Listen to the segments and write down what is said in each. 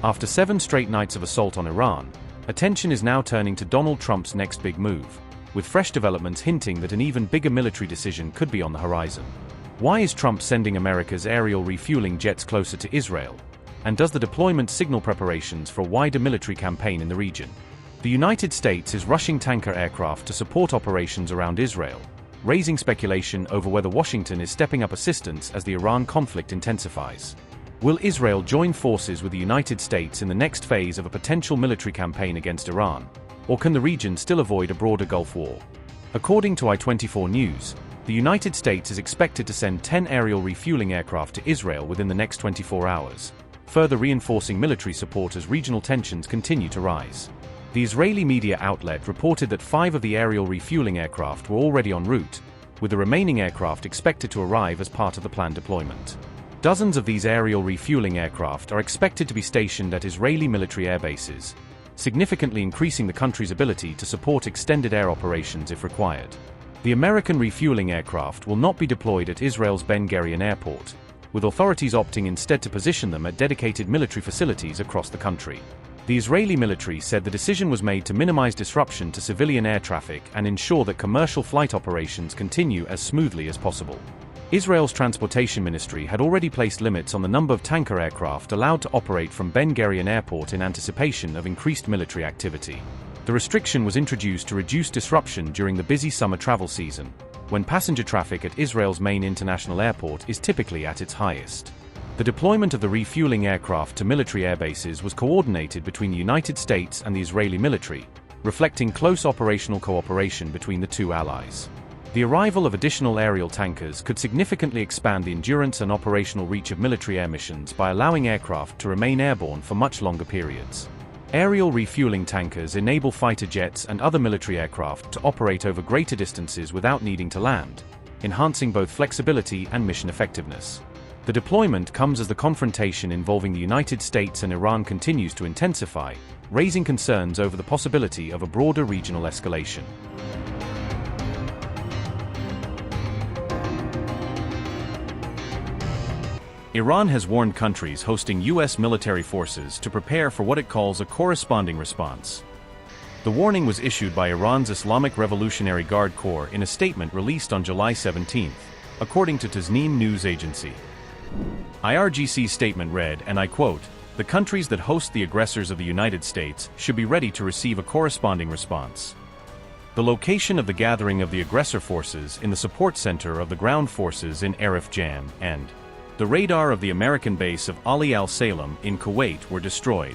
After 7 straight nights of assault on Iran, attention is now turning to Donald Trump's next big move, with fresh developments hinting that an even bigger military decision could be on the horizon. Why is Trump sending America's aerial refueling jets closer to Israel? And does the deployment signal preparations for a wider military campaign in the region? The United States is rushing tanker aircraft to support operations around Israel, raising speculation over whether Washington is stepping up assistance as the Iran conflict intensifies. Will Israel join forces with the United States in the next phase of a potential military campaign against Iran, or can the region still avoid a broader Gulf War? According to I-24 News, the United States is expected to send 10 aerial refueling aircraft to Israel within the next 24 hours, further reinforcing military support as regional tensions continue to rise. The Israeli media outlet reported that 5 of the aerial refueling aircraft were already en route, with the remaining aircraft expected to arrive as part of the planned deployment. Dozens of these aerial refueling aircraft are expected to be stationed at Israeli military airbases, significantly increasing the country's ability to support extended air operations if required. The American refueling aircraft will not be deployed at Israel's Ben Gurion airport, with authorities opting instead to position them at dedicated military facilities across the country. The Israeli military said the decision was made to minimize disruption to civilian air traffic and ensure that commercial flight operations continue as smoothly as possible. Israel's transportation ministry had already placed limits on the number of tanker aircraft allowed to operate from Ben Gurion Airport in anticipation of increased military activity. The restriction was introduced to reduce disruption during the busy summer travel season, when passenger traffic at Israel's main international airport is typically at its highest. The deployment of the refueling aircraft to military airbases was coordinated between the United States and the Israeli military, reflecting close operational cooperation between the two allies. The arrival of additional aerial tankers could significantly expand the endurance and operational reach of military air missions by allowing aircraft to remain airborne for much longer periods. Aerial refueling tankers enable fighter jets and other military aircraft to operate over greater distances without needing to land, enhancing both flexibility and mission effectiveness. The deployment comes as the confrontation involving the United States and Iran continues to intensify, raising concerns over the possibility of a broader regional escalation. Iran has warned countries hosting U.S. military forces to prepare for what it calls a corresponding response. The warning was issued by Iran's Islamic Revolutionary Guard Corps in a statement released on July 17, according to Tasnim news agency. IRGC's statement read, and I quote, "The countries that host the aggressors of the United States should be ready to receive a corresponding response." The location of the gathering of the aggressor forces in the support center of the ground forces in Arif Jan and the radar of the American base of Ali al-Salem in Kuwait were destroyed.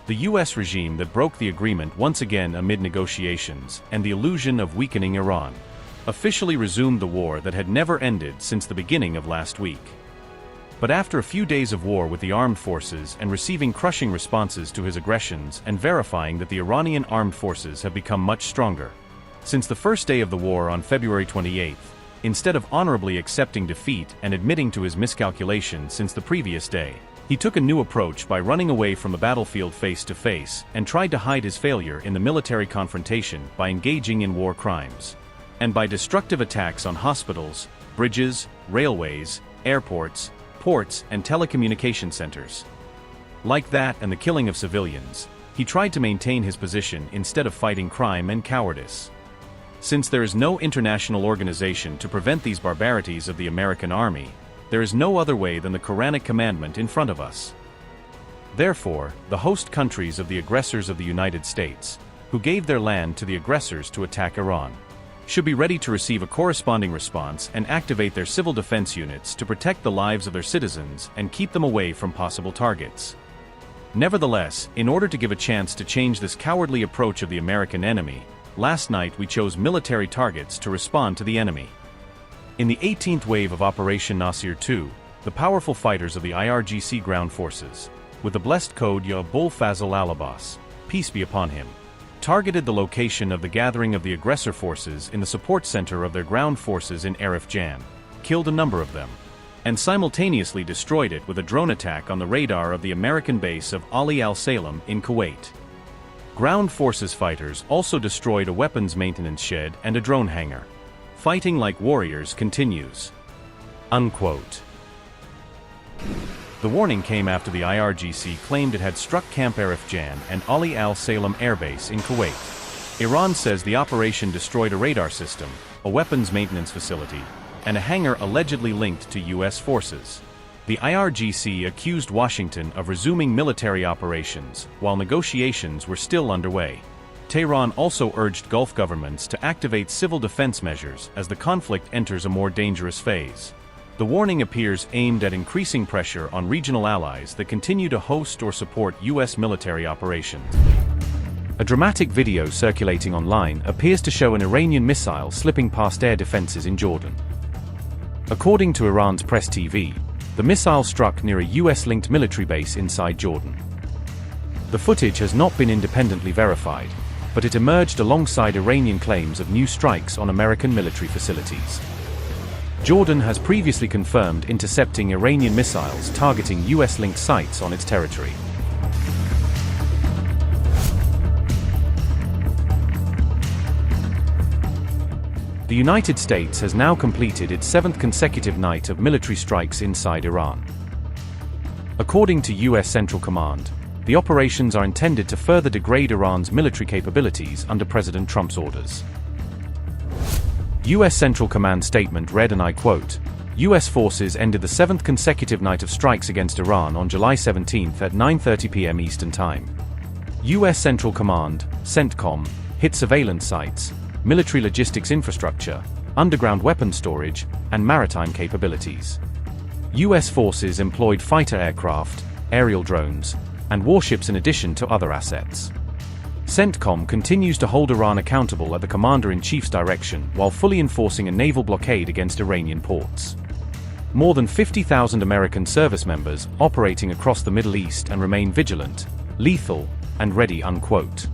The U.S. regime that broke the agreement once again amid negotiations and the illusion of weakening Iran officially resumed the war that had never ended since the beginning of last week. But after a few days of war with the armed forces and receiving crushing responses to his aggressions and verifying that the Iranian armed forces have become much stronger since the first day of the war on February 28, instead of honorably accepting defeat and admitting to his miscalculation since the previous day, he took a new approach by running away from the battlefield face to face and tried to hide his failure in the military confrontation by engaging in war crimes and by destructive attacks on hospitals, bridges, railways, airports, ports, and telecommunication centers. Like that and the killing of civilians, he tried to maintain his position instead of fighting crime and cowardice. Since there is no international organization to prevent these barbarities of the American army, there is no other way than the Quranic commandment in front of us. Therefore, the host countries of the aggressors of the United States, who gave their land to the aggressors to attack Iran, should be ready to receive a corresponding response and activate their civil defense units to protect the lives of their citizens and keep them away from possible targets. Nevertheless, in order to give a chance to change this cowardly approach of the American enemy, last night we chose military targets to respond to the enemy. In the 18th wave of Operation Nasir II, the powerful fighters of the IRGC ground forces, with the blessed code Ya Abul Fazl al-Abbas, peace be upon him, targeted the location of the gathering of the aggressor forces in the support center of their ground forces in Arif Jan, killed a number of them, and simultaneously destroyed it with a drone attack on the radar of the American base of Ali al-Salem in Kuwait. Ground forces fighters also destroyed a weapons maintenance shed and a drone hangar. Fighting like warriors continues. Unquote. The warning came after the IRGC claimed it had struck Camp Arif Jan and Ali Al Salem airbase in Kuwait. Iran says the operation destroyed a radar system, a weapons maintenance facility, and a hangar allegedly linked to U.S. forces. The IRGC accused Washington of resuming military operations while negotiations were still underway. Tehran also urged Gulf governments to activate civil defense measures as the conflict enters a more dangerous phase. The warning appears aimed at increasing pressure on regional allies that continue to host or support U.S. military operations. A dramatic video circulating online appears to show an Iranian missile slipping past air defenses in Jordan. According to Iran's press TV, the missile struck near a U.S.-linked military base inside Jordan. The footage has not been independently verified, but it emerged alongside Iranian claims of new strikes on American military facilities. Jordan has previously confirmed intercepting Iranian missiles targeting U.S.-linked sites on its territory. The United States has now completed its 7th consecutive night of military strikes inside Iran. According to U.S. Central Command, the operations are intended to further degrade Iran's military capabilities under President Trump's orders. U.S. Central Command statement read, and I quote, U.S. forces ended the 7th consecutive night of strikes against Iran on July 17 at 9:30 p.m. Eastern Time. U.S. Central Command, CENTCOM, hit surveillance sites, military logistics infrastructure, underground weapons storage, and maritime capabilities. U.S. forces employed fighter aircraft, aerial drones, and warships in addition to other assets. CENTCOM continues to hold Iran accountable at the Commander-in-Chief's direction while fully enforcing a naval blockade against Iranian ports. More than 50,000 American service members operating across the Middle East and remain vigilant, lethal, and ready, unquote.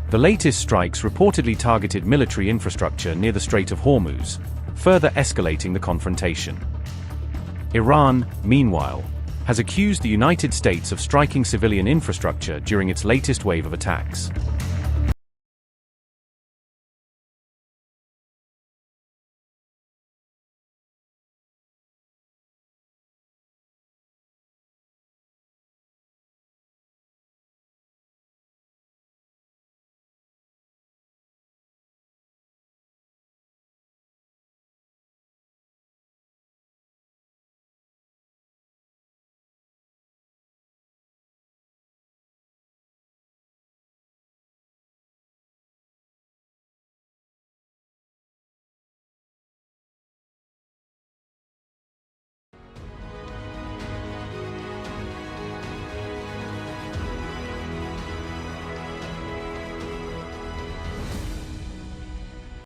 The latest strikes reportedly targeted military infrastructure near the Strait of Hormuz, further escalating the confrontation. Iran, meanwhile, has accused the United States of striking civilian infrastructure during its latest wave of attacks.